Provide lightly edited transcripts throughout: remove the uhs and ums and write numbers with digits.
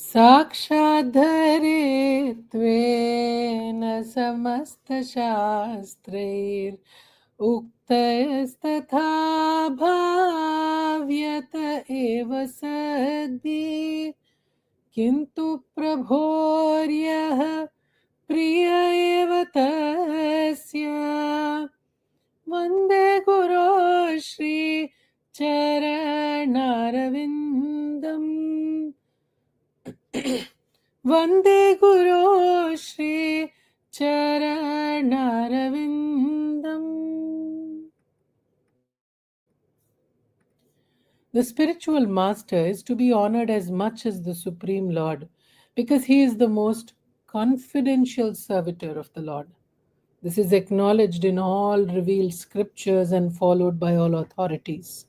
साक्षाद्धरेत्वेन समस्तशास्त्रैरुक्तयस्तथा भाव्यत एव सद्भिः किन्तु प्रभोर्यः प्रिय एव तस्य वन्दे गुरो श्रीचरणारविन्दम् वन्दे गुरो श्रीचरणारविन्दम्. The spiritual master is to be honored as much as the Supreme Lord, because he is the most confidential servitor of the Lord. This is acknowledged in all revealed scriptures and followed by all authorities.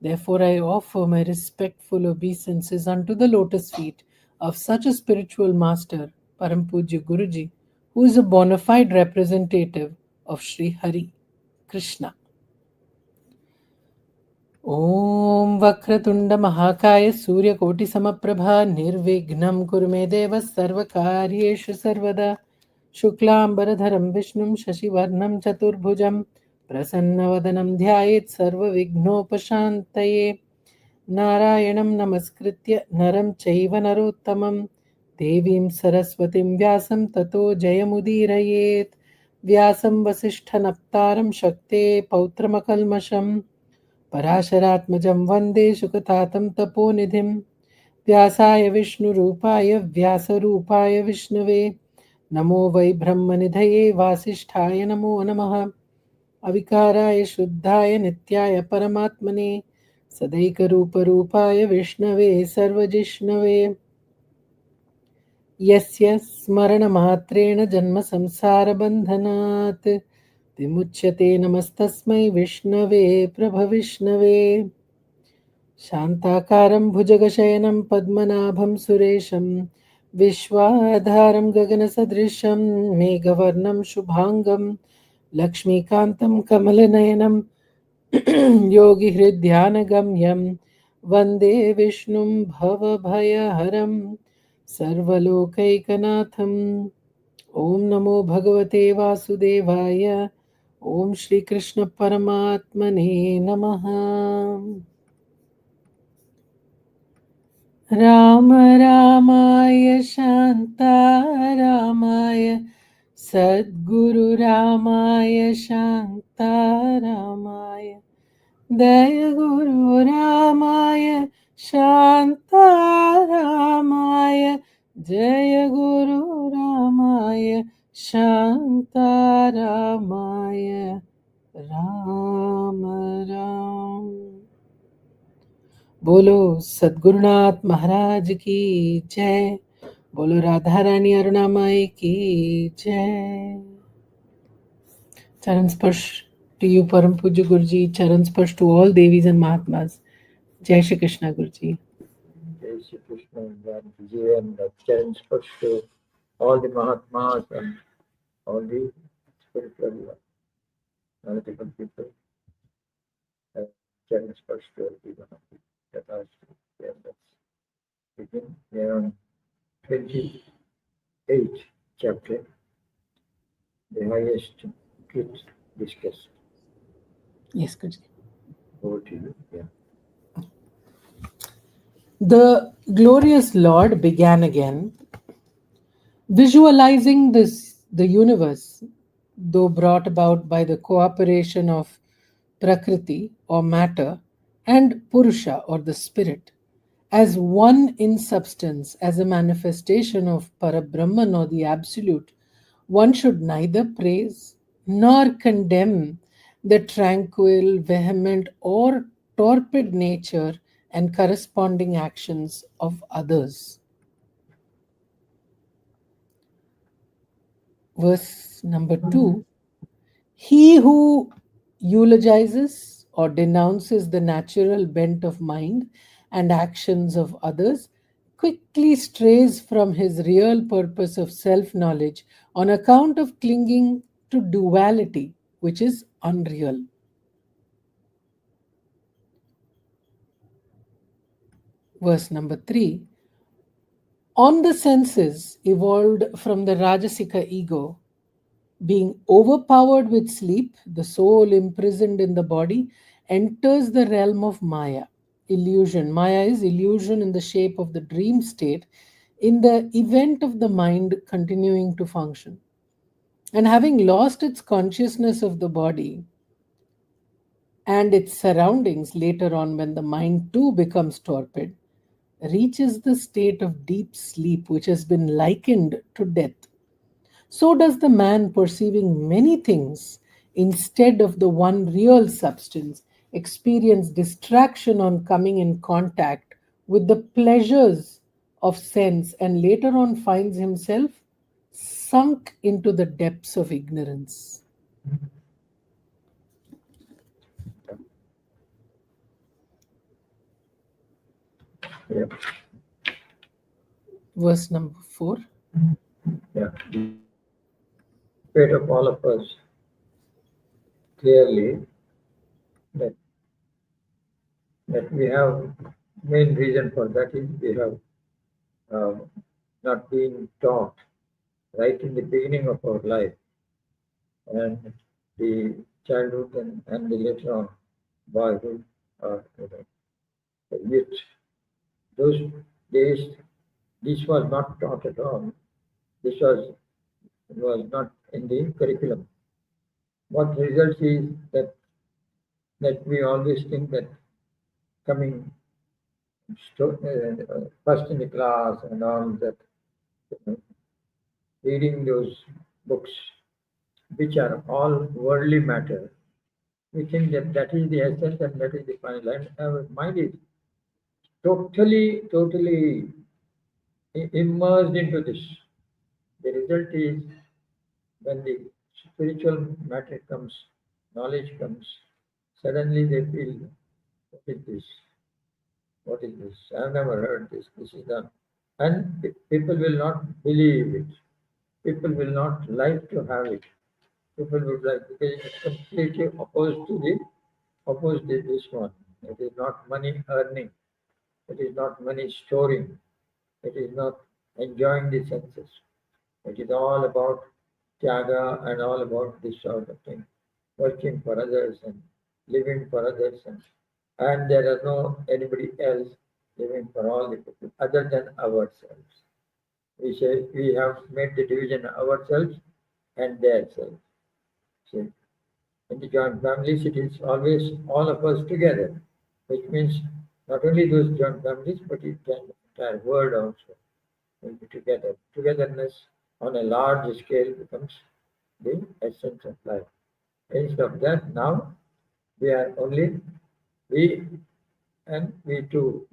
Therefore, I offer my respectful obeisances unto the lotus feet of such a spiritual master, Param Pujya Guruji, who is a bona fide representative of Sri Hari Krishna. Om Vakratunda Mahakaya Surya Koti Samaprabha Nirvignam Kurume Deva Sarvakaryeshu Sarvada Shuklambaradharam Vishnum Shashivarnam Chaturbhujam Prasannavadanam Dhyayet Sarva Vignopashantaye Narayanam Namaskritya Naram Chaiva Narottamam Devim Saraswatim Vyasam Tato Jayamudirayet Vyasam Vasishthanaptaram Shakte Pautramakalmasham पराशरात्मजं वन्दे शुकतातं तपोनिधिं व्यासाय विष्णुरूपाय व्यासरूपाय विष्णवे नमो वै ब्रह्मनिधये वासिष्ठाय नमो नमः अविकाराय शुद्धाय नित्याय परमात्मने सदैकरूपरूपाय विष्णवे सर्वजिष्णवे यस्य स्मरणमात्रेण जन्मसंसारबन्धनात् विमुच्यते नमस्तस्मै विष्णवे प्रभविष्णवे शान्ताकारं भुजगशयनं पद्मनाभं सुरेशं विश्वाधारं गगनसदृशं मेघवर्णं शुभाङ्गं लक्ष्मीकान्तं कमलनयनं योगिहृद्ध्यानगम्यं वन्दे विष्णुं भवभयहरं सर्वलोकैकनाथम् ओम नमो भगवते वासुदेवाय ओम श्री कृष्ण परमात्मने नमः। राम रामाय शान्तारामाय सद्गुरु रामाय शान्तारामाय दय गुरु रामाय शान्तारामाय जय गुरु रामाय शान्तारामाय राम राम। बोलो सद्गुरुनाथ महाराज की जय। बोलो राधा रानी अरुणामाई की जय। चरण स्पर्श to you, Param Pujya Guruji. Charan sparsh to all Devis and Mahatmas. Jai Shri Krishna Guruji. Jai Shri Krishna and Guruji, and Charan sparsh to all the Mahatmas and all the spiritual analytical people. Charan sparsh to everyone of the Tatastri. Let's begin. We are on 28th chapter, the highest truth discussed. Yes, Guruji. Over to you. Yeah. The glorious Lord began again, visualizing the universe, though brought about by the cooperation of Prakriti or matter and Purusha or the spirit, as one in substance, as a manifestation of Parabrahman or the Absolute. One should neither praise nor condemn the tranquil, vehement, or torpid nature and corresponding actions of others. Verse number 2. He who eulogizes or denounces the natural bent of mind and actions of others quickly strays from his real purpose of self-knowledge on account of clinging to duality, which is unreal. Verse number 3. On the senses evolved from the Rajasika ego, being overpowered with sleep, the soul imprisoned in the body enters the realm of Maya, illusion. Maya is illusion in the shape of the dream state, in the event of the mind continuing to function. And having lost its consciousness of the body and its surroundings later on, when the mind too becomes torpid, reaches the state of deep sleep, which has been likened to death. So does the man, perceiving many things instead of the one real substance, experience distraction on coming in contact with the pleasures of sense, and later on finds himself sunk into the depths of ignorance. Yeah, Verse number 4. yeah. Despite of all of us, clearly that we have main reason for that is we have uh, not been taught right in the beginning of our life and the childhood and the later on boyhood or youth. Those days, this was not taught at all. This was not in the curriculum. What results is that we always think that coming first in the class and all that, you know, reading those books, which are all worldly matter, we think that that is the essence and that is the final. And our mind is totally immersed into this. The result is when the spiritual matter comes, knowledge comes, suddenly they feel, what is this? What is this? I've never heard this. This is done. And people will not believe it. People will not like to have it. People would like, because it's completely opposed to this one. It is not money earning. It is not money storing. It is not enjoying the senses. It is all about tyaga and all about this sort of thing, working for others and living for others, and there is no anybody else living for all the people other than ourselves. We say we have made the division ourselves and their selves. See, in the joint families, it is always all of us together, which means not only those joint families, but it can entire world also will be together. Togetherness on a large scale becomes the essence of life. Instead of that, now we are only we and we two,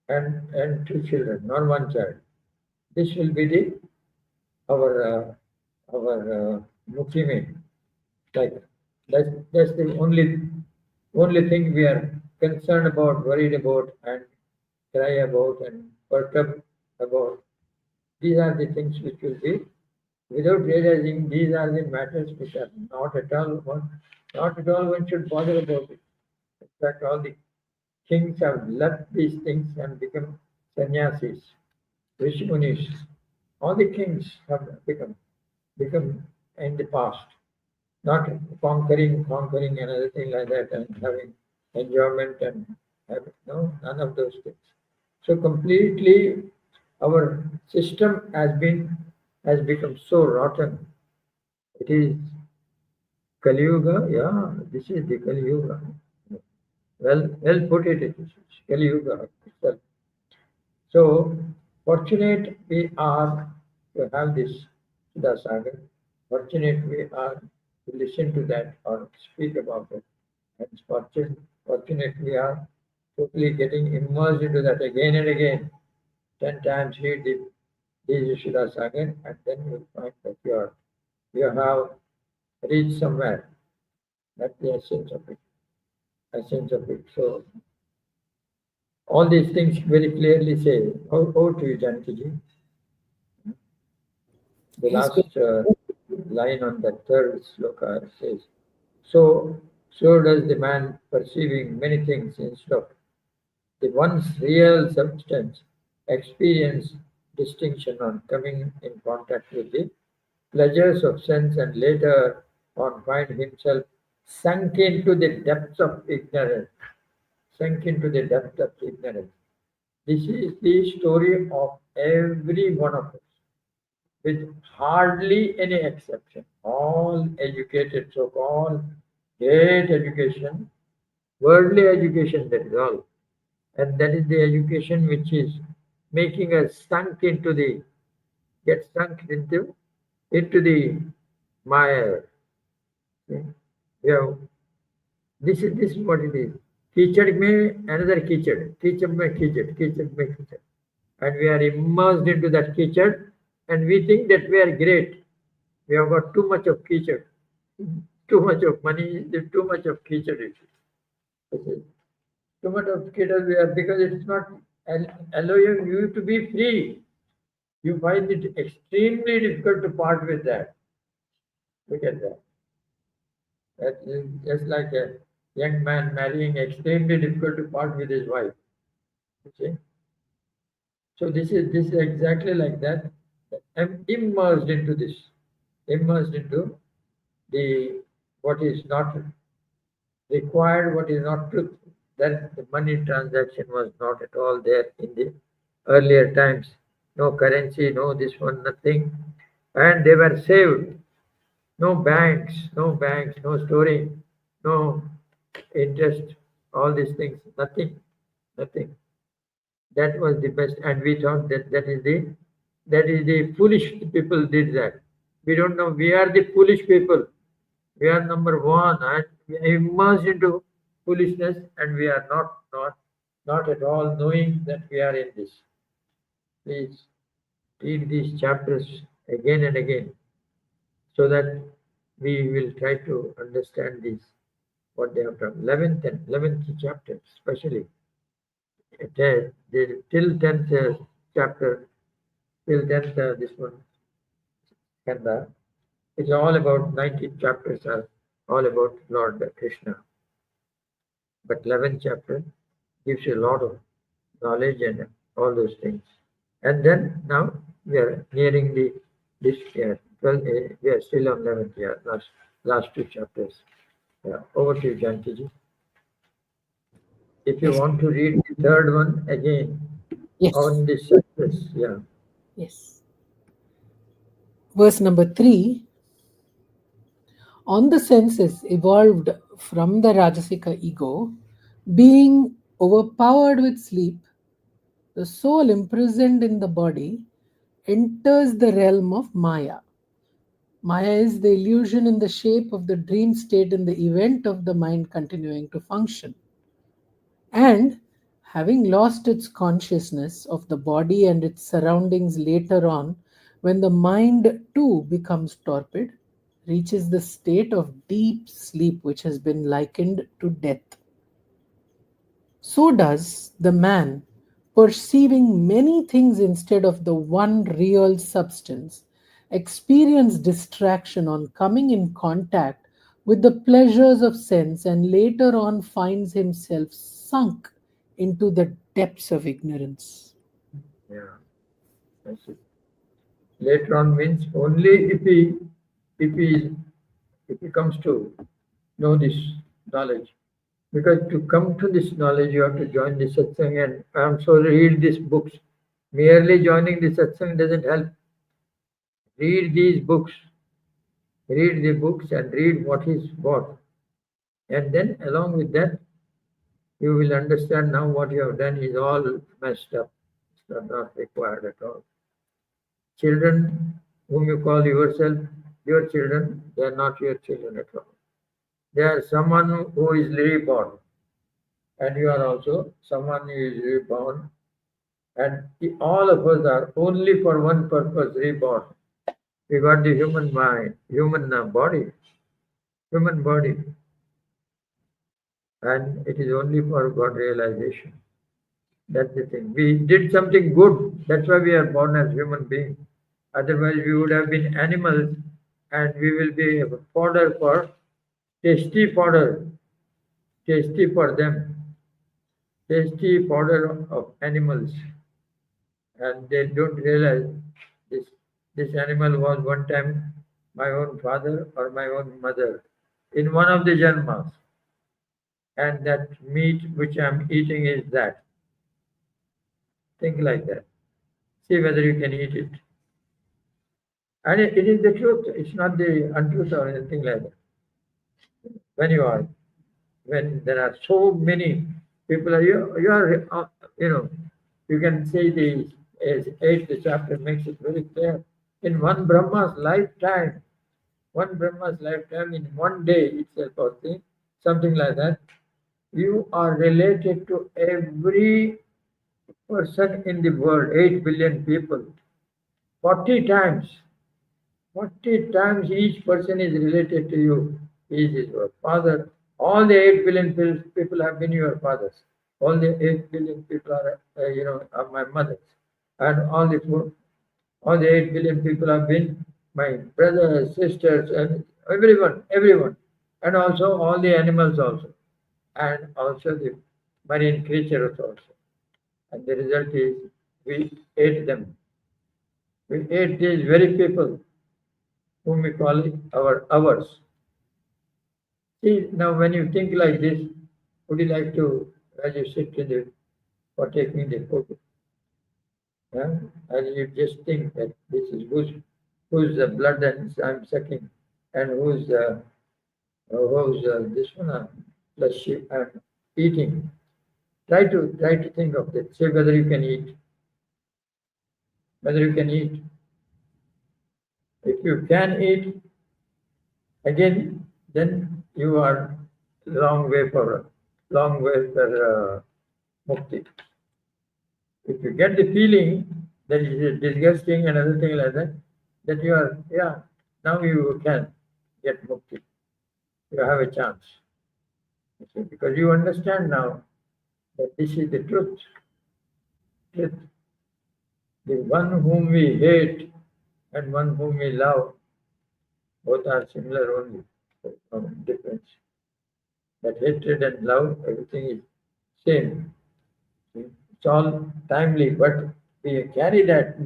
and two children, not one child. This will be the our Mukhimin. Like that's the only thing we are concerned about, worried about, and cry about, and perturbed about. These are the things which will be, without realizing, these are the matters which are not at all one should bother about it. In fact, all the kings have left these things and become sannyasis, rishmunis. All the kings have become in the past, not conquering another thing like that and having enjoyment and having, no, none of those things. So completely our system has become so rotten. It is Kali Yuga, yeah, this is the Kali Yuga. Well put it is Kali Yuga itself. So fortunate we are to have this Sudhasagar. Fortunate we are to listen to that or speak about it. And fortunate we are totally getting immersed into that again and again. 10 times read the Sudhasagar, and then you'll find that you have reached somewhere. That's the essence of it. Essence of it. So all these things very clearly say, over to you, Janaki. The Yes, good. last line on that third sloka says, so does the man perceiving many things instead of the one's real substance. experience distinction on coming in contact with the pleasures of sense and later on find himself sunk into the depths of ignorance, sunk into the depth of ignorance. This is the story of every one of us, with hardly any exception. All educated, so called great education, worldly education, that is all. And that is the education which is making us sunk into the, get sunk into the mire. Okay? We have, this is what it is. Teacher may another teacher may teacher may teacher. And we are immersed into that kitchen and we think that we are great. We have got too much of kitchen, too much of money, too much of kitchen. Too much of kitchen we are because it's not allowing you to be free. You find it extremely difficult to part with that. Look at that. That is just like a young man marrying, extremely difficult to part with his wife. You see? So this is exactly like that. I'm immersed into the what is not required, what is not truth. That the money transaction was not at all there in the earlier times. No currency, no this one, nothing. And they were saved. No banks, no storing, no interest, all these things, nothing. That was the best, and we thought that that is the foolish people did that. We don't know. We are the foolish people. We are number one, and we are immersed into foolishness, and we are not at all knowing that we are in this. Please read these chapters again and again, so that we will try to understand these what they have done. 11th chapter, especially till 10th chapter, till 10th this one, Kanda. It's all about 19 chapters are all about Lord Krishna. But 11th chapter gives you a lot of knowledge and all those things. And then now we are nearing this year. Well, we are still on 11th year, last two chapters. Yeah, over to you, Janki. If you Yes, want to read the third one again yes, on this chapters, yeah. yes. Verse number 3. On the senses evolved from the Rajasika ego, being overpowered with sleep, the soul imprisoned in the body enters the realm of Maya. Maya is the illusion in the shape of the dream state in the event of the mind continuing to function. And having lost its consciousness of the body and its surroundings later on, when the mind too becomes torpid, reaches the state of deep sleep which has been likened to death. So does the man, perceiving many things instead of the one real substance, experience distraction on coming in contact with the pleasures of sense and later on finds himself sunk into the depths of ignorance. Yeah, that's it. Later on means only if he if he comes to know this knowledge. Because to come to this knowledge, you have to join the satsang, and I'm sorry, read these books. Merely joining the satsang doesn't help. Read these books, read the books, and read what is what. And then, along with that, you will understand now what you have done is all messed up. It's not required at all. Children whom you call yourself your children, they are not your children at all. They are someone who is reborn, and you are also someone who is reborn. And all of us are only for one purpose reborn. We got the human mind, human body, and it is only for God realization. That's the thing. We did something good. That's why we are born as human beings. Otherwise, we would have been animals, and we will be fodder for tasty fodder, tasty for them, tasty fodder of animals. and they don't realize this this animal was one time my own father or my own mother in one of the janmas, and that meat which I'm eating is that. Think like that. See whether you can eat it. And it is the truth. It's not the untruth or anything like that. When you are, when there are so many people, you are, you can say the as eighth chapter makes it very clear. In one Brahma's lifetime, in one day itself, or something like that, you are related to every person in the world, 8 billion people, 40 times. 40 times each person is related to you. He is your father. All the 8 billion people have been your fathers. All the 8 billion people are my mothers. And all the 8 billion people have been my brothers, sisters, and everyone. And also all the animals also. And also the marine creatures also. And the result is we ate them. We ate these very people whom we call it ours. See, now when you think like this, would you like to, as you sit in the, for taking the photo, yeah? And you just think that this is whose blood that I'm sucking, and who's this one flesh I'm eating. Try to think of that. Say whether you can eat, whether you can eat. If you can eat, again, then you are long way for mukti. If you get the feeling that it is disgusting and other thing like that you are, yeah, now you can get mukti. You have a chance. You see, because you understand now that this is the truth. Truth. The one whom we hate and one whom we love, both are similar only. There's no difference. That hatred and love, everything is same. It's all timely, but we carry that.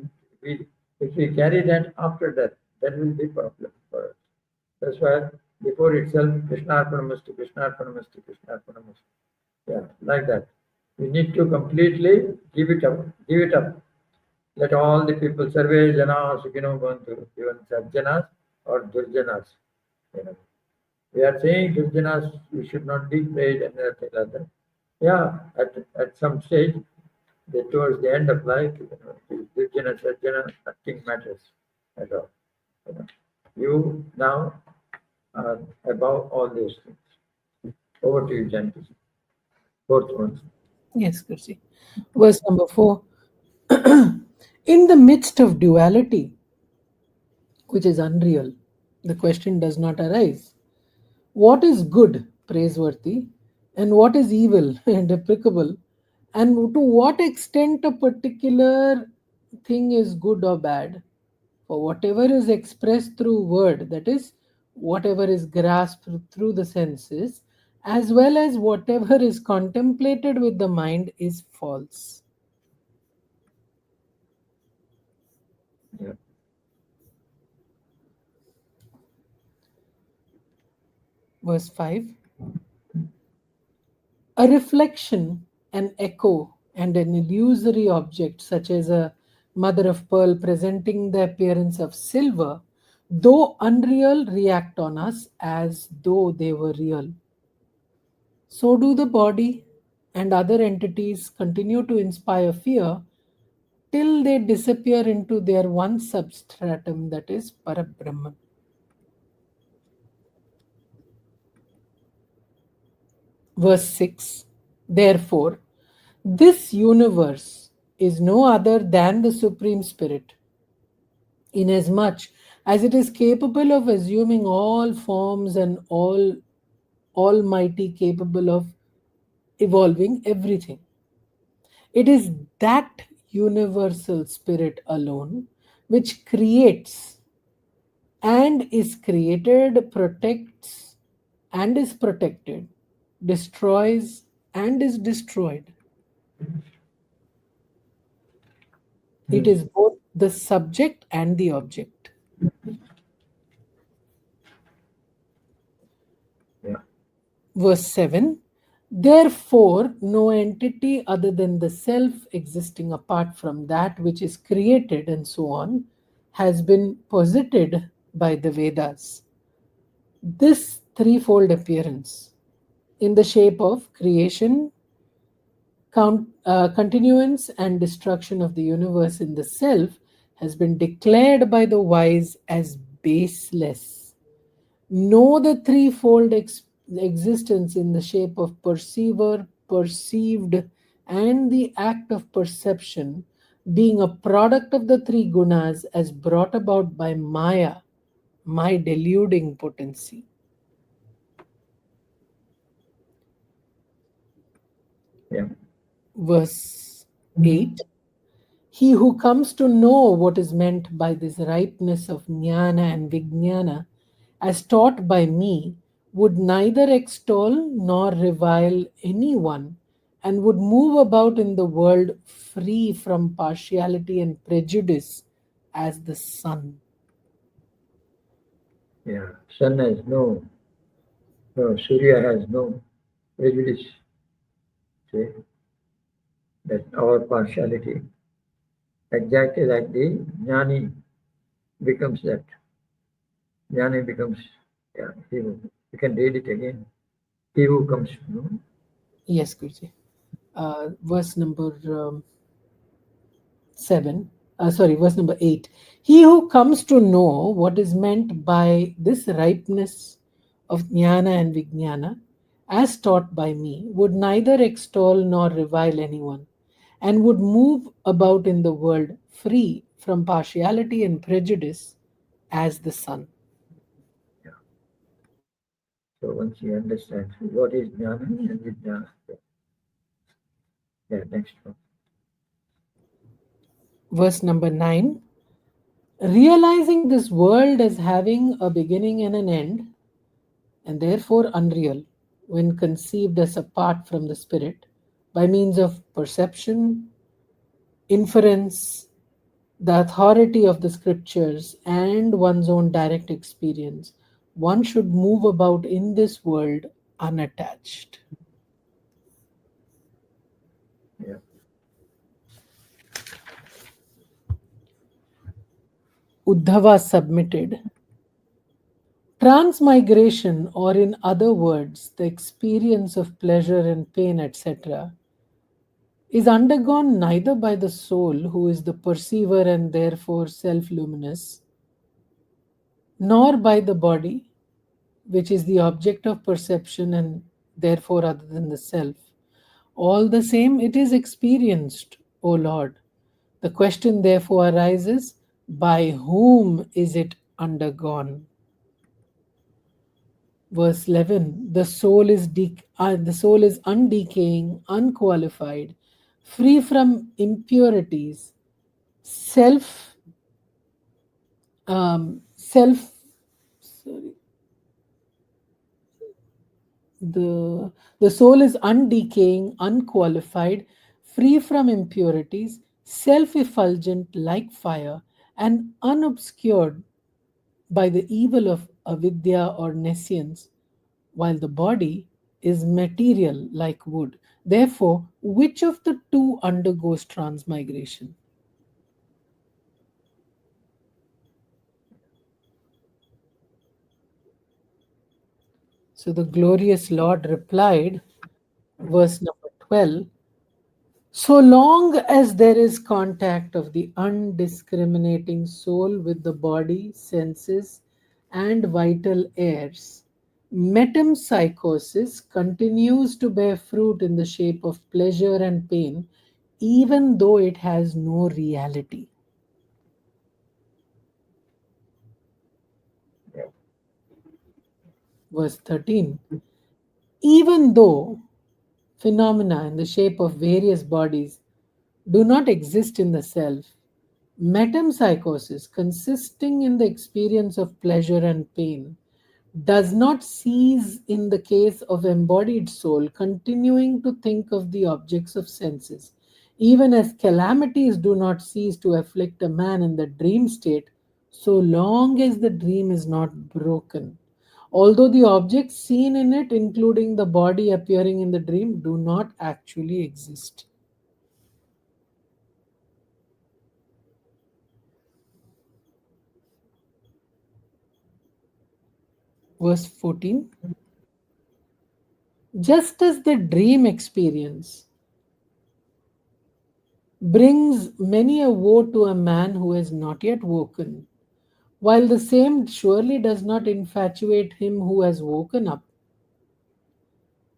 We, if we carry that after that, that will be problem for us. That's why before itself, Krishna Arpanamastu, Krishna Arpanamastu, Krishna Arpanamastu. Yeah, like that. We need to completely give it up. Give it up. Let all the people, survey jana, sukhino bhavantu, even sajjanas or durjanas. You know. We are saying durjanas, you should not be prayed and everything like that. Yeah, at some stage, towards the end of life, Durjana, Sajjana, nothing matters at all. You know. You now are above all those things. Over to you, Janki. Fourth one. Yes, Guruji. Verse number 4. In the midst of duality, which is unreal, the question does not arise. What is good, praiseworthy, and what is evil, deprecable, and to what extent a particular thing is good or bad? For whatever is expressed through word, that is, whatever is grasped through the senses, as well as whatever is contemplated with the mind, is false. Yeah. Verse 5. A reflection, an echo, and an illusory object, such as a mother of pearl presenting the appearance of silver, though unreal, react on us as though they were real. So do the body and other entities continue to inspire fear till they disappear into their one substratum, that is Parabrahman. Verse 6. Therefore, this universe is no other than the Supreme Spirit, inasmuch as it is capable of assuming all forms and all almighty capable of evolving everything. It is that universal spirit alone which creates and is created, protects and is protected, destroys and is destroyed. It is both the subject and the object. Yeah. Verse 7. Therefore, no entity other than the self existing apart from that which is created, and so on, has been posited by the Vedas. This threefold appearance in the shape of creation, continuance, and destruction of the universe in the self has been declared by the wise as baseless. Know the threefold existence in the shape of perceiver, perceived, and the act of perception, being a product of the three gunas as brought about by Maya, my deluding potency. Yeah. Verse 8. He who comes to know what is meant by this ripeness of jnana and vijnana, as taught by me, would neither extol nor revile anyone, and would move about in the world free from partiality and prejudice as the sun. Yeah. Sun has no, Surya has no prejudice. See, that our partiality, exactly like the jnani becomes that. Jnani becomes, yeah, he who, you can read it again. He who comes to know. Yes, Guruji. Verse number 7, verse number 8. He who comes to know what is meant by this ripeness of jnana and vijnana, as taught by me, would neither extol nor revile anyone, and would move about in the world free from partiality and prejudice as the sun. Yeah. So once you understand what is jnana and vijnana, yeah, next one. Verse number 9. Realizing this world as having a beginning and an end, and therefore unreal when conceived as apart from the spirit by means of perception, inference, the authority of the scriptures, and one's own direct experience, one should move about in this world unattached. Yeah. Uddhava submitted. Transmigration, or in other words, the experience of pleasure and pain, etc., is undergone neither by the soul, who is the perceiver and therefore self luminous, nor by the body, which is the object of perception and therefore other than the self. All the same, it is experienced, O Lord. The question therefore arises, by whom is it undergone? Verse 11. The soul is undecaying, unqualified, free from impurities, self self sorry, the soul is undecaying, unqualified, free from impurities, self-effulgent like fire, and unobscured by the evil of avidya or nescience, while the body is material like wood. Therefore, which of the two undergoes transmigration? So the glorious Lord replied, verse number 12. So long as there is contact of the undiscriminating soul with the body, senses, and vital airs, metempsychosis continues to bear fruit in the shape of pleasure and pain, even though it has no reality. Yeah. Verse 13. Even though phenomena in the shape of various bodies do not exist in the self, metempsychosis, consisting in the experience of pleasure and pain, does not cease in the case of embodied soul continuing to think of the objects of senses. Even as calamities do not cease to afflict a man in the dream state, so long as the dream is not broken. Although the objects seen in it, including the body appearing in the dream, do not actually exist. Verse 14. Just as the dream experience brings many a woe to a man who has not yet woken, while the same surely does not infatuate him who has woken up.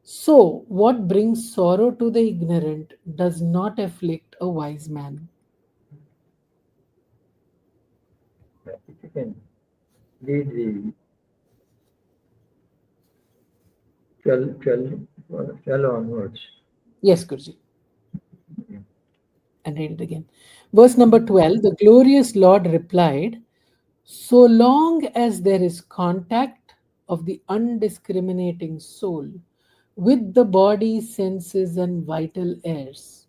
So, what brings sorrow to the ignorant does not afflict a wise man. If you can read the 12 onwards. Yes, Guruji. And read it again. Verse number 12. The glorious Lord replied, so long as there is contact of the undiscriminating soul with the body, senses, and vital airs,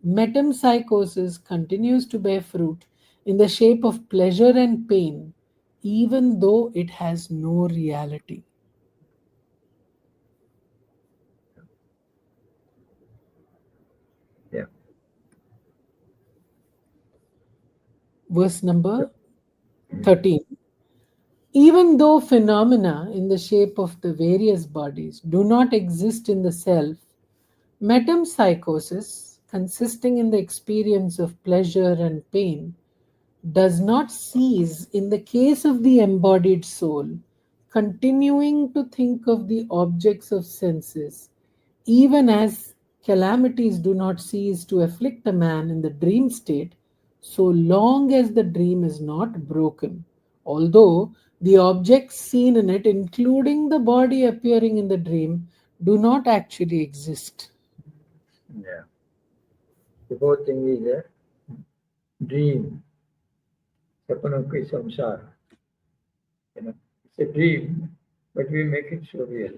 metempsychosis continues to bear fruit in the shape of pleasure and pain, even though it has no reality. Yeah. Verse number 13. Even though phenomena in the shape of the various bodies do not exist in the self, metempsychosis, consisting in the experience of pleasure and pain, does not cease in the case of the embodied soul, continuing to think of the objects of senses, even as calamities do not cease to afflict a man in the dream state, so long as the dream is not broken. Although the objects seen in it, including the body appearing in the dream, do not actually exist. Yeah. The whole thing is a dream. Sapano ke samsar. It's a dream, but we make it so real.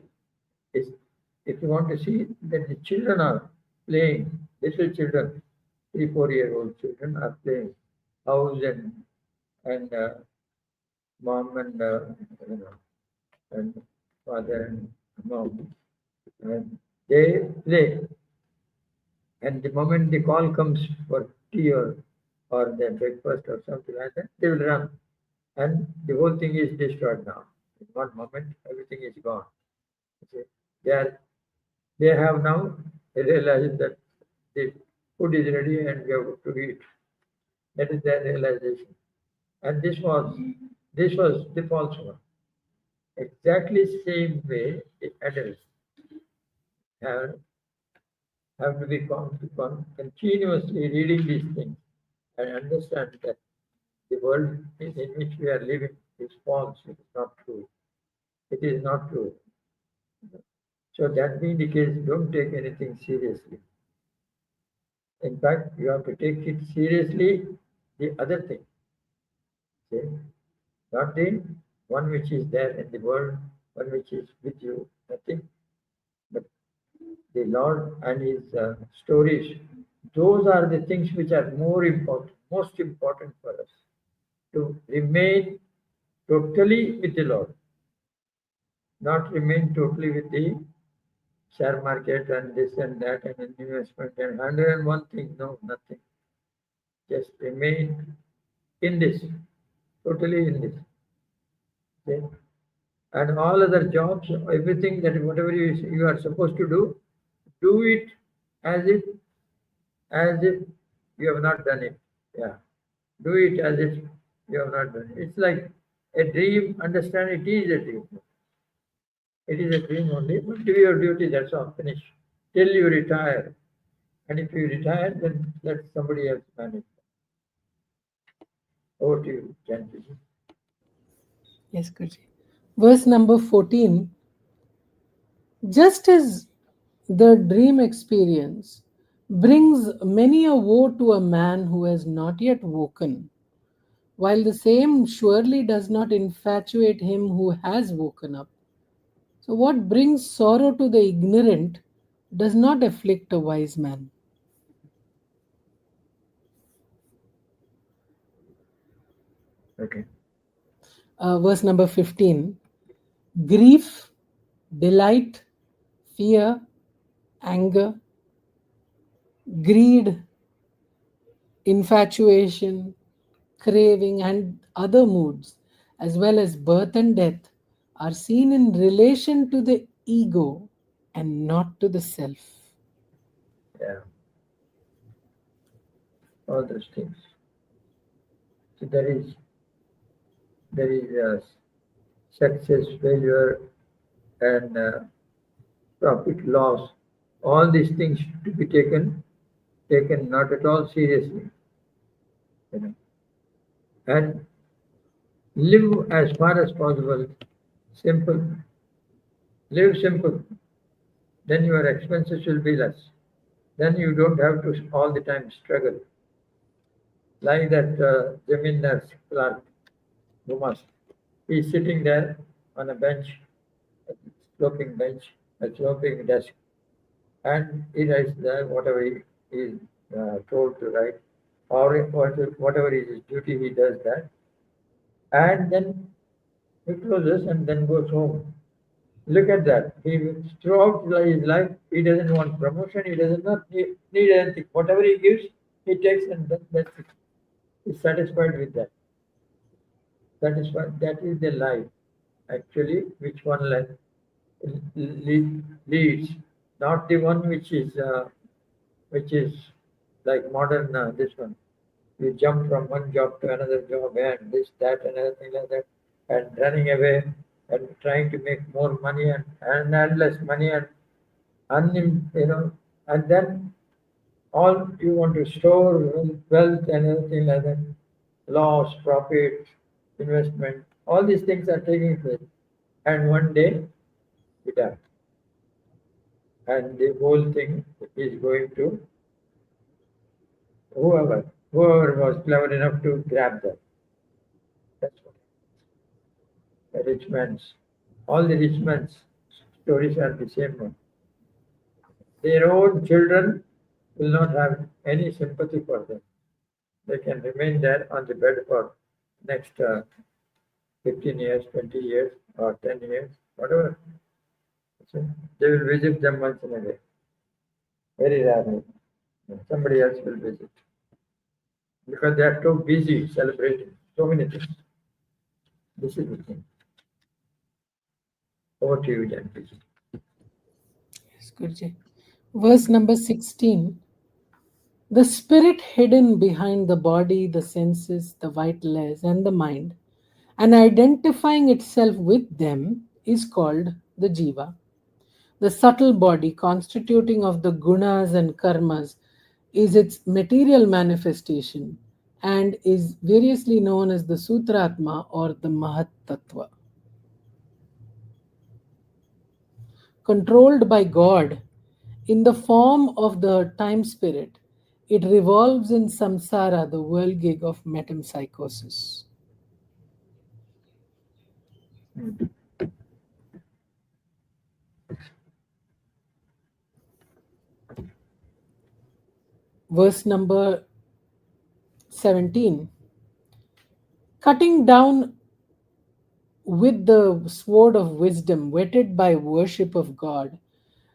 It's, if you want to see that the children are playing, little children, 3, 4 year old children are playing house and mom and you know and father and mom, and they play. And the moment the call comes for tea or their breakfast or something like that, they will run. And the whole thing is destroyed now. In one moment, everything is gone. Okay. They are they have now realized that the food is ready and we have to eat. That is their realization. And this was the false one. Exactly same way the adults have have to be continuously reading these things and understand that the world in which we are living is false. It is not true. It is not true. So that being the case, don't take anything seriously. In fact, you have to take it seriously, the other thing. Okay? Not the one which is there in the world, one which is with you, nothing. But the Lord and His stories, those are the things which are more important, most important for us to remain totally with the Lord, not remain totally with the share market and this and that and investment and 101 things. No, nothing. Just remain in this, totally in this. Okay? And all other jobs, everything that whatever you are supposed to do it as if you have not done it. Yeah. Do it as if you have not done it. It's like a dream, understand it is a dream. It is a dream only, but do your duty, that's all, finish. Till you retire. And if you retire, then let somebody else manage. Over to you, Janki. Yes, Guruji. Verse number 14. Just as the dream experience brings many a woe to a man who has not yet woken, while the same surely does not infatuate him who has woken up. So, what brings sorrow to the ignorant does not afflict a wise man. Okay. Verse number 15: grief, delight, fear, anger, greed, infatuation, craving, and other moods, as well as birth and death, are seen in relation to the ego and not to the self. Yeah. All those things. So there is success, failure, and profit loss. All these things to be taken not at all seriously. You know, and live as far as possible simple. Live simple. Then your expenses will be less. Then you don't have to all the time struggle. Like that Jamindar clerk, Gumas. He's sitting there on a bench, a sloping bench, a sloping desk, and he writes there whatever he is told to write, or whatever is his duty, he does that, and then he closes and then goes home. Look at that. He throughout his life, he doesn't want promotion. He does not need anything. Whatever he gives, he takes, and that's it. He's satisfied with that. That is what that is the life actually, which one leads, not the one which is like modern this one. You jump from one job to another job and this, that, and other thing like that, and running away and trying to make more money and endless money and and then all you want to store wealth and everything like that, loss, profit, investment, all these things are taking place. And one day we die. And the whole thing is going to whoever was clever enough to grab that. That's what the rich man's, all the rich man's stories are the same one. Their own children will not have any sympathy for them. They can remain there on the bed for next 15 years, 20 years, or 10 years, whatever. So they will visit them once in a day, very rarely. Somebody else will visit because they are too busy celebrating so many things. This is the thing. Over to you, Janki. Yes, Guruji. Verse number 16: the spirit hidden behind the body, the senses, the vital layers, and the mind, and identifying itself with them, is called the jiva. The subtle body, constituting of the gunas and karmas, is its material manifestation and is variously known as the Sutratma or the Mahat Tattva. Controlled by God in the form of the time spirit, it revolves in samsara, the whirligig of metempsychosis. Verse number 17: cutting down with the sword of wisdom, whetted by worship of God,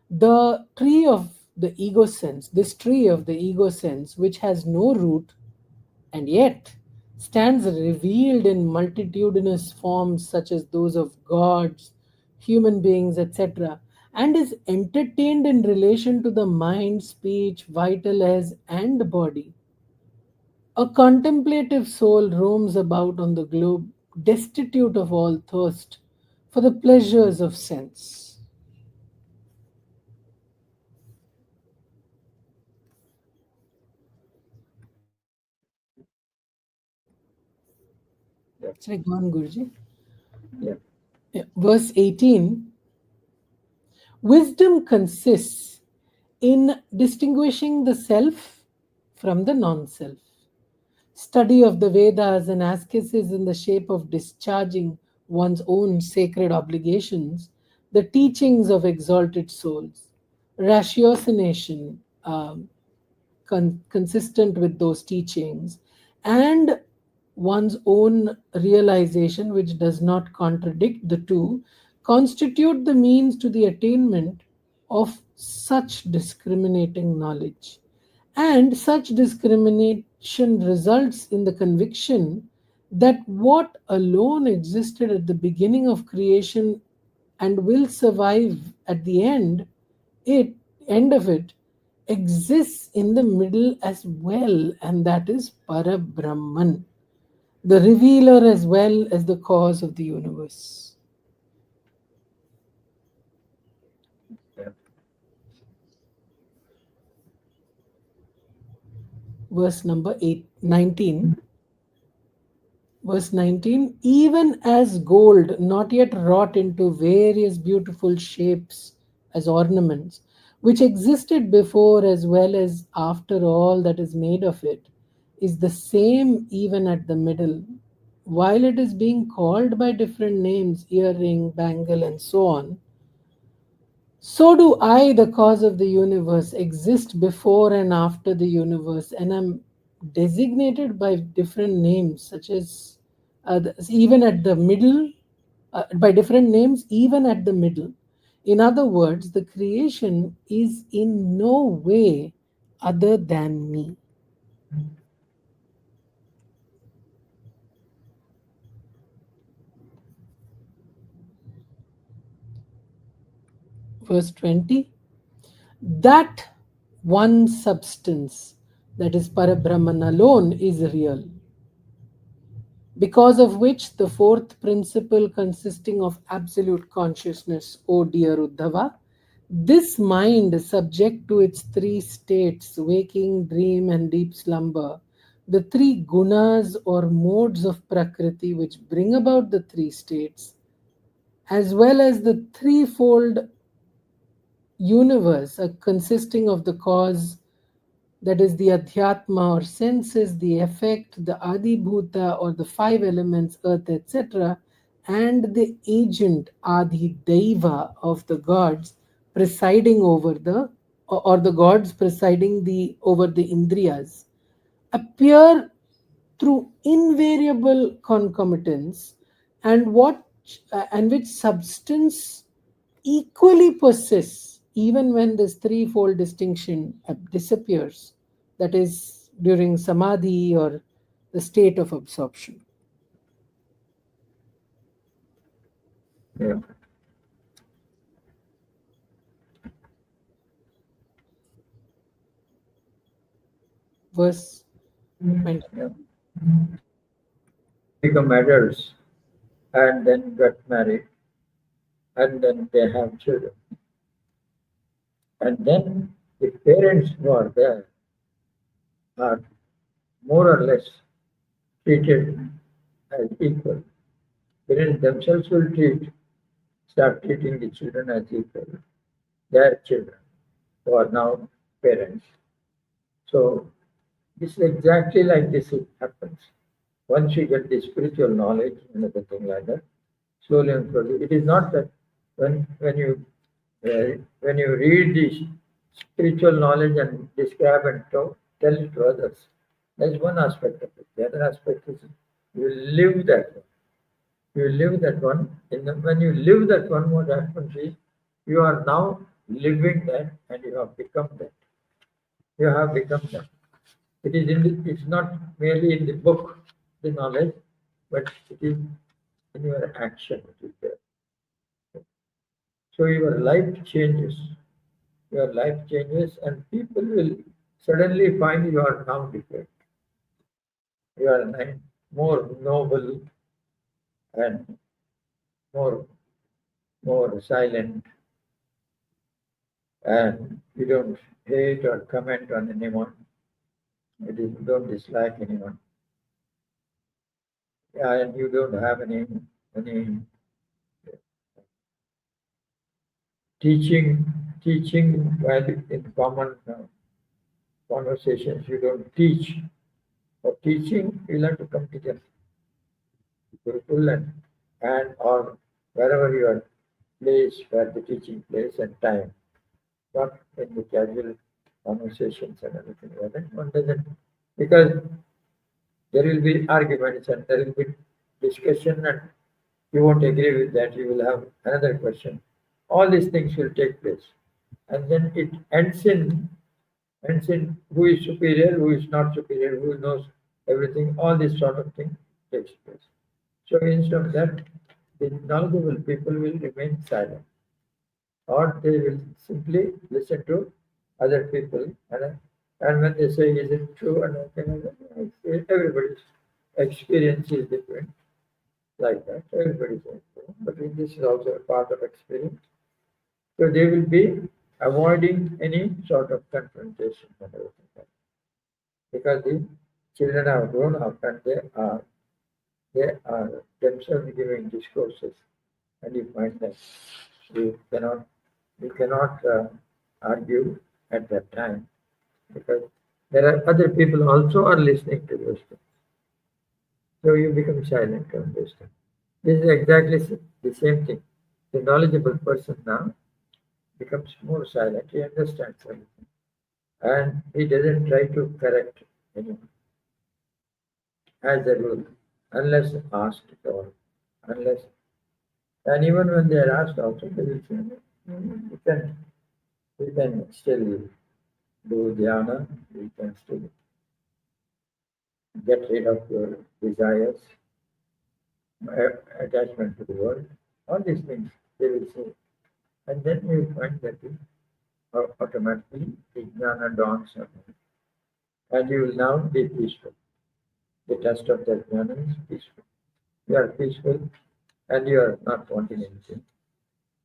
the tree of the ego sense, this tree of the ego sense, which has no root and yet stands revealed in multitudinous forms such as those of gods, human beings, etc., and is entertained in relation to the mind, speech, vital airs, and body. A contemplative soul roams about on the globe, destitute of all thirst for the pleasures of sense. Yeah. Should I go on, Guruji? Yeah. Yeah. Verse 18: wisdom consists in distinguishing the self from the non self. Study of the Vedas and asceticism in the shape of discharging one's own sacred obligations, the teachings of exalted souls, ratiocination consistent with those teachings, and one's own realization, which does not contradict the two, constitute the means to the attainment of such discriminating knowledge. And such discrimination results in the conviction that what alone existed at the beginning of creation and will survive at the it end of it exists in the middle as well, and that is Parabrahman, the revealer as well as the cause of the universe. Yeah. Verse number 19. Verse 19, even as gold not yet wrought into various beautiful shapes as ornaments, which existed before as well as after all that is made of it, is the same even at the middle, while it is being called by different names, earring, bangle, and so on. So do I, the cause of the universe, exist before and after the universe, and am designated by different names, such as even at the middle, by different names, even at the middle. In other words, the creation is in no way other than me. Verse 20, that one substance, that is Parabrahman alone, is real, because of which the fourth principle consisting of absolute consciousness, O dear Uddhava, this mind subject to its three states, waking, dream, and deep slumber, the three gunas or modes of Prakriti which bring about the three states, as well as the threefold universe consisting of the cause, that is the adhyatma or senses, the effect, the adibhuta or the five elements, earth, etc., and the agent adi deva of the gods presiding over or the gods presiding the over the indriyas, appear through invariable concomitance, and what and which substance equally persists even when this threefold distinction disappears, that is during samadhi or the state of absorption. Yeah. Verse 20. Yeah. Become adults and then get married and then they have children. And then the parents who are there are more or less treated as equal. Parents themselves will start treating the children as equal, their children, who are now parents. So this is exactly like this it happens. Once you get the spiritual knowledge and everything like that, slowly and slowly, it is not that when you read the spiritual knowledge and describe and tell it to others, that's one aspect of it. The other aspect is you live that one. You live that one. When you live that one, what happens is you are now living that and you have become that. You have become that. It's not merely in the book, the knowledge, but it is in your action. It is there. So your life changes. Your life changes, and people will suddenly find you are now different. You are more noble and more silent, and you don't hate or comment on anyone. You don't dislike anyone. Yeah, and you don't have any teaching while in common conversations. You don't teach. For teaching, you'll have to come together, Gurukul and or wherever your place where the teaching place and time, not in the casual conversations and everything like that. One doesn't, because There will be arguments and there will be discussion, and you won't agree with that. You will have another question. All these things will take place, and then it ends in who is superior, who is not superior, who knows everything. All this sort of thing takes place. So instead of that, the knowledgeable people will remain silent, or they will simply listen to other people, and when they say is it true and everybody's experience is different like that. Everybody's experience, but this is also a part of experience. So they will be avoiding any sort of confrontation and everything like that. Because the children have grown up and they are themselves giving discourses, and you find that you cannot you cannot argue at that time, because there are other people also are listening to those things. So you become silent on those things. This is exactly the same thing. The knowledgeable person now becomes more silent. He understands everything, and he doesn't try to correct anyone as a rule, unless asked, or unless, and even when they are asked also, they will say, "You can still do dhyana, you can still get rid of your desires, attachment to the world, all these things they will say." And then you will find that you automatically the jnana dawns on you, and you will now be peaceful. The test of that jnana is peaceful. You are peaceful, and you are not wanting anything,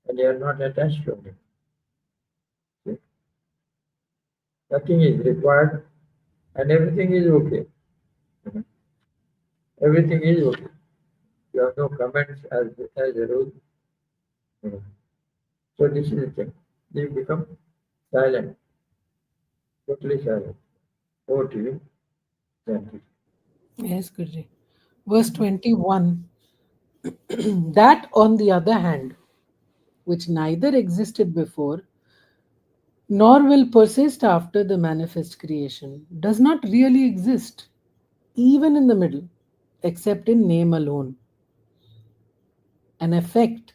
and you are not attached to anything. See? Nothing is required, and everything is okay. Mhm. Everything is okay. You have no comments as a rule. Mhm. So this is the thing. You become silent, totally silent. Over to you, Janki. Yes, Guruji. Verse 21. That, on the other hand, which neither existed before nor will persist after the manifest creation, does not really exist, even in the middle, except in name alone. An effect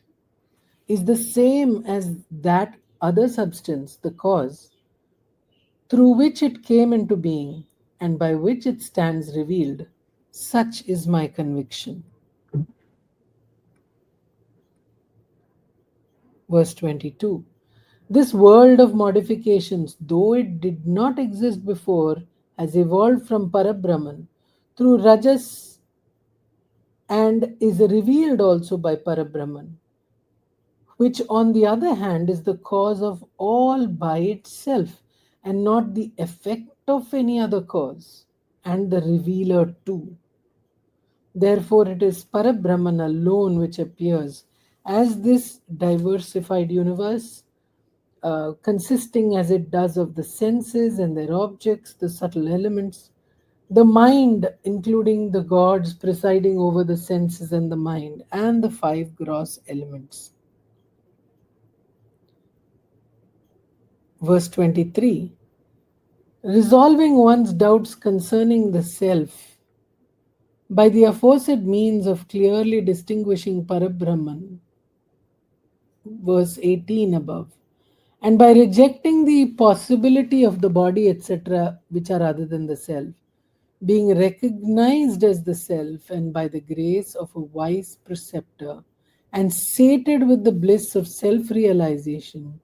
is the same as that other substance, the cause, through which it came into being and by which it stands revealed. Such is my conviction. Verse 22. This world of modifications, though it did not exist before, has evolved from Parabrahman through Rajas and is revealed also by Parabrahman, which on the other hand is the cause of all by itself and not the effect of any other cause, and the revealer too. Therefore, it is Parabrahman alone which appears as this diversified universe, consisting as it does of the senses and their objects, the subtle elements, the mind, including the gods presiding over the senses and the mind, and the five gross elements. Verse 23. Resolving one's doubts concerning the self by the aforesaid means of clearly distinguishing Parabrahman, verse 18 above, and by rejecting the possibility of the body, etc., which are other than the self, being recognized as the self, and by the grace of a wise preceptor, and sated with the bliss of self realization,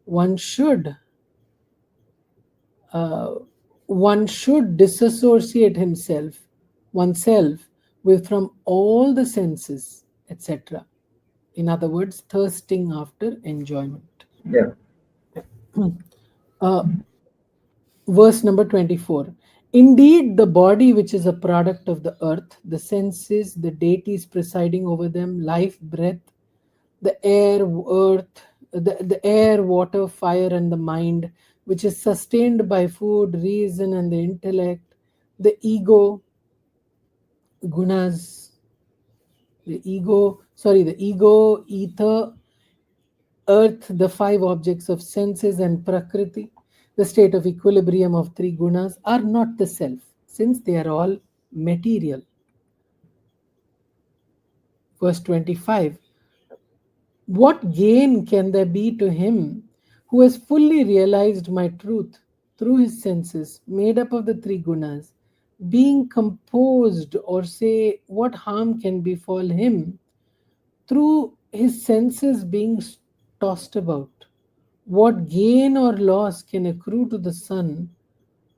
one should uh, one should disassociate oneself with from all the senses, etc. In other words, thirsting after enjoyment. Yeah, Uh, Verse number 24. Indeed, the body, which is a product of the earth, the senses, the deities presiding over them, life, breath, the air, earth, the air, water, fire, and the mind, which is sustained by food, reason, and the intellect, the ego, gunas, the ego, ether, earth, the five objects of senses, and prakriti, the state of equilibrium of three gunas, are not the self, since they are all material. Verse 25. What gain can there be to him who has fully realized my truth through his senses, made up of the three gunas, being composed, or say, what harm can befall him through his senses being tossed about? What gain or loss can accrue to the sun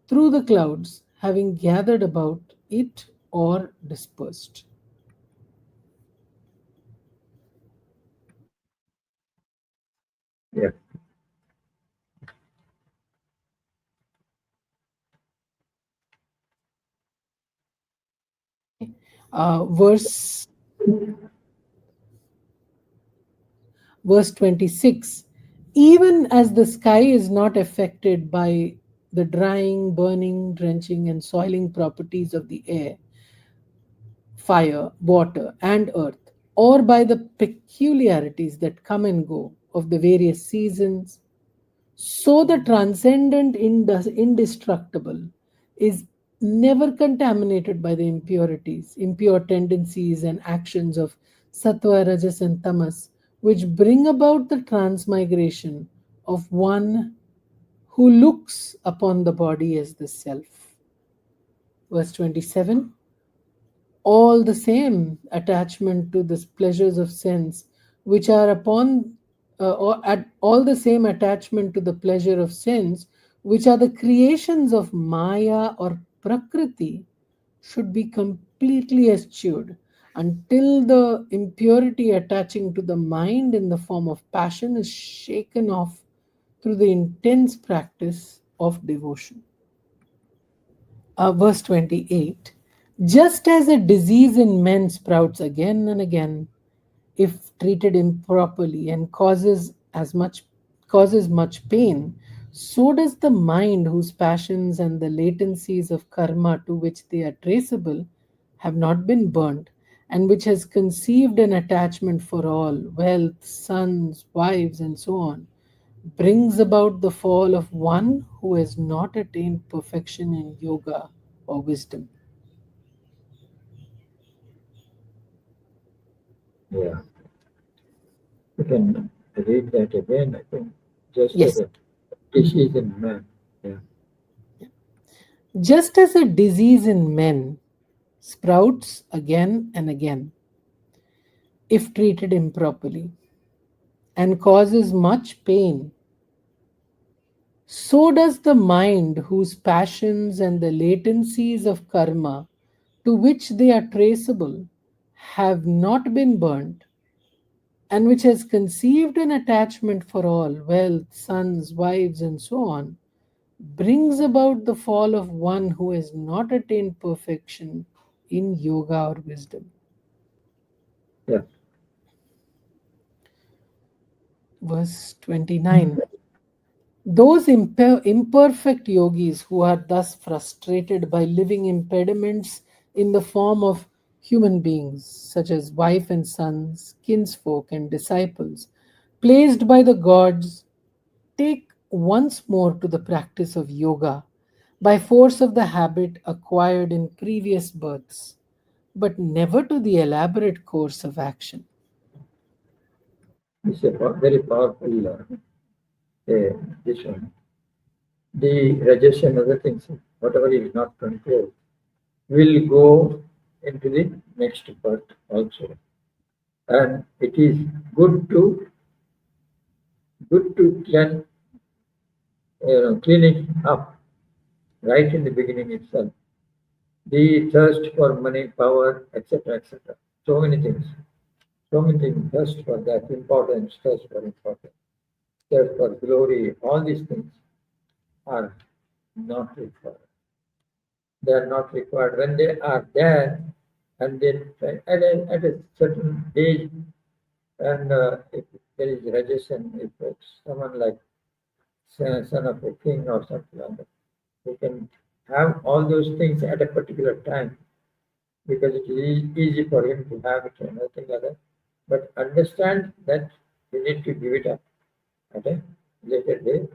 through the clouds, having gathered about it or dispersed? Yeah. Verse Verse 26. Even as the sky is not affected by the drying, burning, drenching, and soiling properties of the air, fire, water, and earth, or by the peculiarities that come and go of the various seasons, so the transcendent indestructible is never contaminated by the impurities, impure tendencies, and actions of sattva, rajas, and tamas, which bring about the transmigration of one who looks upon the body as the self. Verse 27. All the same attachment to the pleasures of sense which are upon or at all the same attachment to the pleasure of sense which are the creations of maya or prakriti should be completely eschewed until the impurity attaching to the mind in the form of passion is shaken off through the intense practice of devotion. Verse 28. Just as a disease in men sprouts again and again if treated improperly and causes much pain, so does the mind whose passions and the latencies of karma to which they are traceable have not been burnt, and which has conceived an attachment for all wealth, sons, wives, and so on, brings about the fall of one who has not attained perfection in yoga or wisdom. Yeah. You can read that again, I think, just as Yes. a disease in man. Yeah. Just as a disease in men sprouts again and again if treated improperly and causes much pain, so does the mind whose passions and the latencies of karma to which they are traceable have not been burnt, and which has conceived an attachment for all wealth, sons, wives, and so on, brings about the fall of one who has not attained perfection in yoga or wisdom. Yeah. Verse 29. Those imperfect yogis who are thus frustrated by living impediments in the form of human beings, such as wife and sons, kinsfolk and disciples, placed by the gods, take once more to the practice of yoga by force of the habit acquired in previous births, but never to the elaborate course of action. It's a very powerful this one. The rajesh and other things, whatever is not controlled, will go into the next birth also. And it is good to clean, clean it up right in the beginning itself. The thirst for money, power, etc., etc. So many things. So many things. Thirst for that, importance, thirst for importance, thirst for glory. All these things are not required. They are not required. When they are there, and then at a certain age, and if there is rejection, if it's someone like son of a king or something like that, who can have all those things at a particular time because it is easy for him to have it and nothing like that. But understand that you need to give it up at a later date.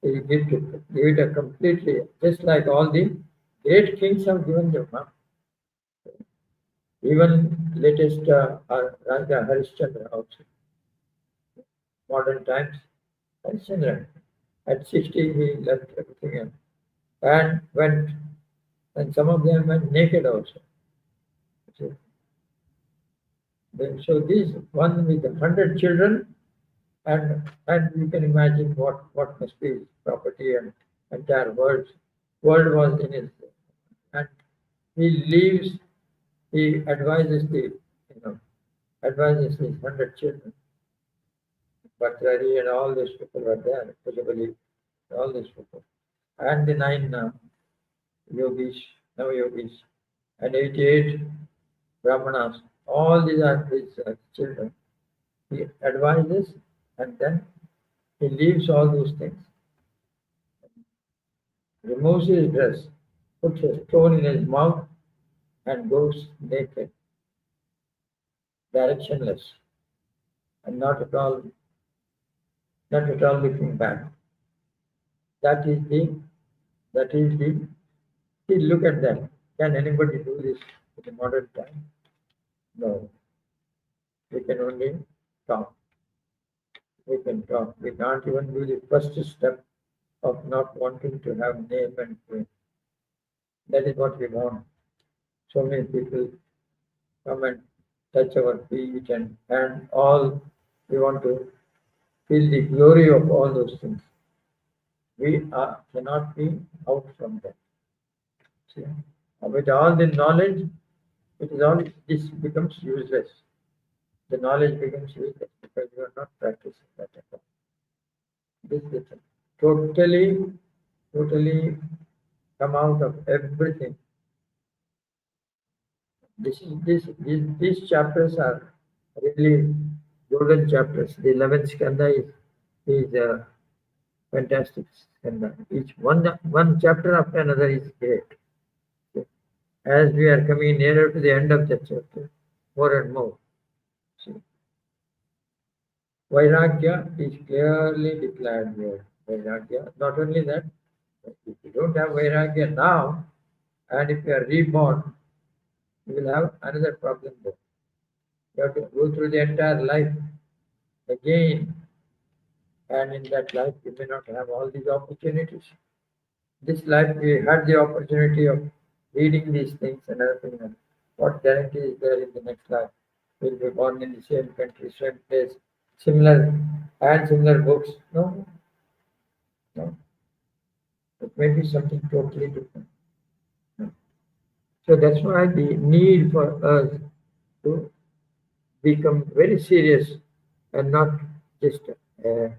You need to give it up completely, just like all the great kings have given them up. Even latest Raja Harishchandra also, modern times, Harishchandra, at 60 he left everything and went, and some of them went naked also. So, so this one with 100 children, and you can imagine what must be his property and entire world was in his, and he leaves, he advises advises his 100 children. Bhatrari and all these people were there, Pujya, all these people, and the nine yogis, Navayogis, and 88 Brahmanas. All these are his children. He advises, and then he leaves all those things, removes his dress, puts a stone in his mouth, and goes naked, directionless, and not at all looking back. That is the. See, look at that. Can anybody do this in the modern time? No. We can only talk. We can talk. We can't even do the first step of not wanting to have name and fame. That is what we want. So many people come and touch our feet and all. We want to feel the glory of all those things. We cannot be out from that. See? With all the knowledge, this becomes useless. The knowledge becomes useless because you are not practicing that at all. This is totally come out of everything. These chapters are really golden chapters. The 11th skanda is a fantastic skanda. Each one chapter after another is great. As we are coming nearer to the end of the chapter, more and more. See, Vairagya is clearly declared here. Vairagya. Not only that, if you don't have Vairagya now, and if you are reborn, you will have another problem there. You have to go through the entire life again, and in that life you may not have all these opportunities. This life we had the opportunity of reading these things and everything. What guarantee is there in the next life? We'll be born in the same country, same place, similar books. No. It may be something totally different. So that's why the need for us to become very serious and not just a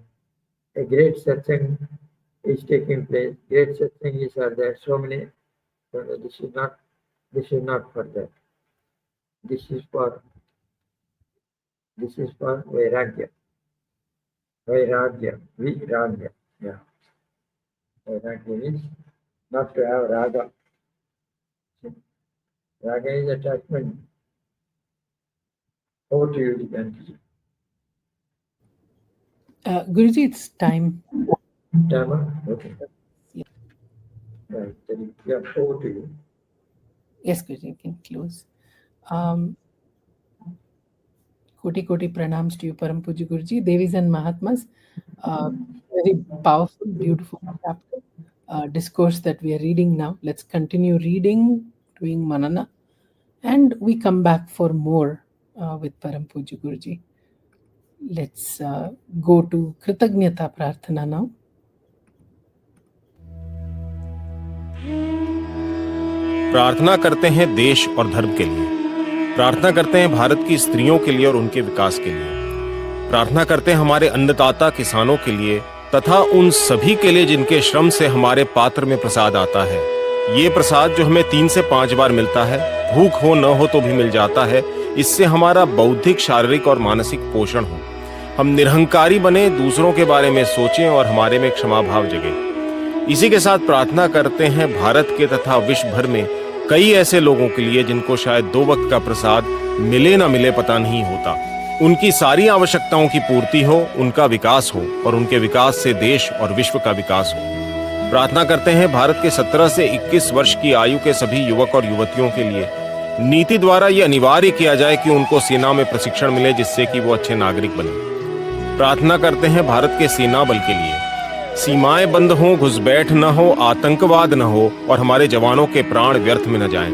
great satsang is taking place. Great satsangs are there. So many. This is not for that. This is for Vairagya. Vairagya. Yeah. Vairagya is not to have raga. Raga is attachment. Over to you, Diganti. Guruji, it's time. Timer? Okay. Yeah. Right. Yeah, over to you. Yes, Guruji, you can close. Koti pranams to you, Param Pujya Guruji. Devis and Mahatmas. Very powerful, beautiful chapter. Discourse that we are reading now. Let's continue reading, doing manana, and we come back for more with Param Pujya Guruji. Let's go to Kritagnyata Prarthana now. प्रार्थना करते हैं देश और धर्म के लिए, प्रार्थना करते हैं भारत की स्त्रियों के लिए और उनके विकास के लिए, प्रार्थना करते हैं हमारे अन्नदाता किसानों के लिए तथा उन सभी के लिए जिनके श्रम से हमारे पात्र में प्रसाद आता है। ये प्रसाद जो हमें 3 से 5 बार मिलता है, भूख हो न हो तो भी मिल जाता है, इससे हमारा बौद्धिक, शारीरिक और मानसिक पोषण हो। हम निरहंकारी बने, दूसरों के बारे में सोचें और हमारे में क्षमा भाव जगे। इसी के साथ प्रार्थना करते हैं भारत के तथा विश्व भर में कई ऐसे लोगों के लिए जिनको शायद 2 वक्त का प्रसाद मिले ना मिले पता नहीं होता। उनकी सारी आवश्यकताओं की पूर्ति हो, उनका विकास हो और उनके विकास से देश और विश्व का विकास हो। प्रार्थना करते हैं भारत के 17 से 21 वर्ष की आयु के सभी युवक और युवतियों के लिए नीति द्वारा ये अनिवार्य किया जाए कि उनको सेना में प्रशिक्षण मिले जिससे कि वो अच्छे नागरिक बने। प्रार्थना करते हैं भारत के सेना बल के लिए, सीमाएं बंद हों, घुसपैठ न हो, आतंकवाद न हो और हमारे जवानों के प्राण व्यर्थ में न जाएं।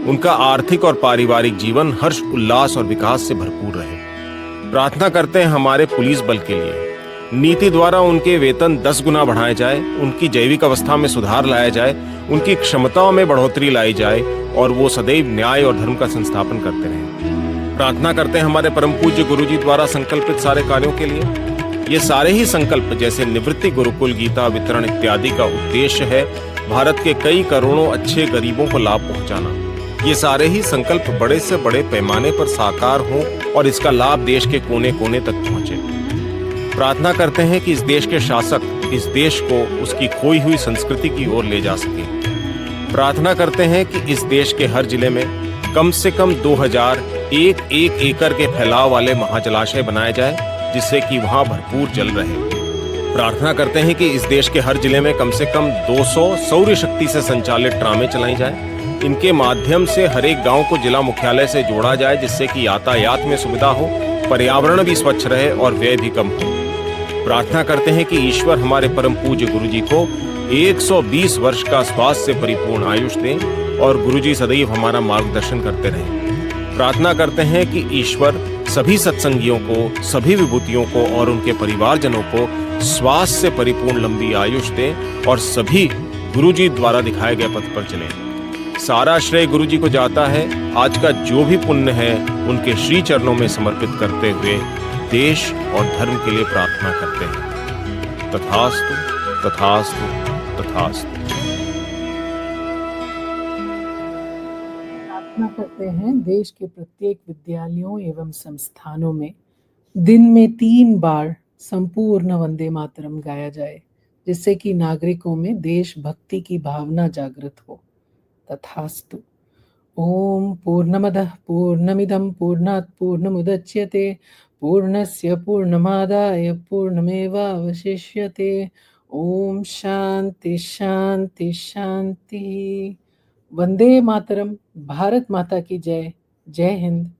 उनका आर्थिक और पारिवारिक जीवन हर्ष, उल्लास और विकास से भरपूर रहे। प्रार्थना करते हैं हमारे पुलिस बल के लिए, नीति द्वारा उनके वेतन 10 गुना बढ़ाए जाए, उनकी जैविक अवस्था में सुधार लाया जाए, उनकी क्षमताओं में बढ़ोतरी लाई जाए और वो सदैव न्याय और धर्म का संस्थापन करते रहें। प्रार्थना करते हैं हमारे परम पूज्य गुरुजी द्वारा संकल्पित सारे कार्यों के लिए। ये सारे ही संकल्प जैसे निवृत्ति, गुरुकुल, गीता वितरण इत्यादि का उद्देश्य है भारत के कई करोड़ों अच्छे गरीबों को लाभ पहुंचाना। ये सारे ही संकल्प बड़े से बड़े पैमाने पर साकार हों और इसका लाभ देश के कोने कोने तक पहुंचे। प्रार्थना करते हैं कि इस देश के शासक इस देश को उसकी खोई हुई संस्कृति की ओर ले जा सके। प्रार्थना करते हैं कि इस देश के हर जिले में कम से कम 2001 एकड़ के फैलाव वाले महाजलाशय बनाए जाए जिससे कि वहां भरपूर जल रहे। प्रार्थना करते हैं कि इस देश के हर जिले में कम से कम 200 सौर शक्ति से संचालित ट्रामें चलाई जाए। इनके माध्यम से हर एक गांव को जिला मुख्यालय से जोड़ा जाए जिससे कि यातायात में सुविधा हो, पर्यावरण भी स्वच्छ रहे और व्यय भी कम हो। प्रार्थना करते हैं कि ईश्वर हमारे परम पूज्य गुरुजी को 120 वर्ष का स्वास्थ्य से परिपूर्ण आयुष दें और गुरुजी सदैव हमारा मार्गदर्शन करते रहें। प्रार्थना करते हैं कि ईश्वर सभी सत्संगियों को, सभी विभूतियों को और उनके परिवारजनों को स्वास्थ्य से परिपूर्ण लंबी आयुष दें और सभी गुरुजी द्वारा दिखाए गए पथ पर चलें। सारा श्रेय गुरुजी को जाता है। आज का जो भी पुण्य है उनके श्री चरणों में समर्पित करते हुए देश और धर्म के लिए प्रार्थना करते हैं। तथास्तु, तथास्तु, तथास्तु। प्रार्थना करते हैं देश के प्रत्येक विद्यालयों एवं संस्थानों में दिन में 3 बार संपूर्ण वंदे मातरम गाया जाए जिससे कि नागरिकों में देशभक्ति की भावना जागृत हो। तथास्तु। ओम पूर्णमदः पूर्णमिदं पूर्णात् पूर्णमुदच्यते पूर्णस्य पूर्णमादाय पूर्णमेवावशिष्यते। ओम शांति शांति शांति। वंदे मातरम। भारत माता की जय। जय हिंद।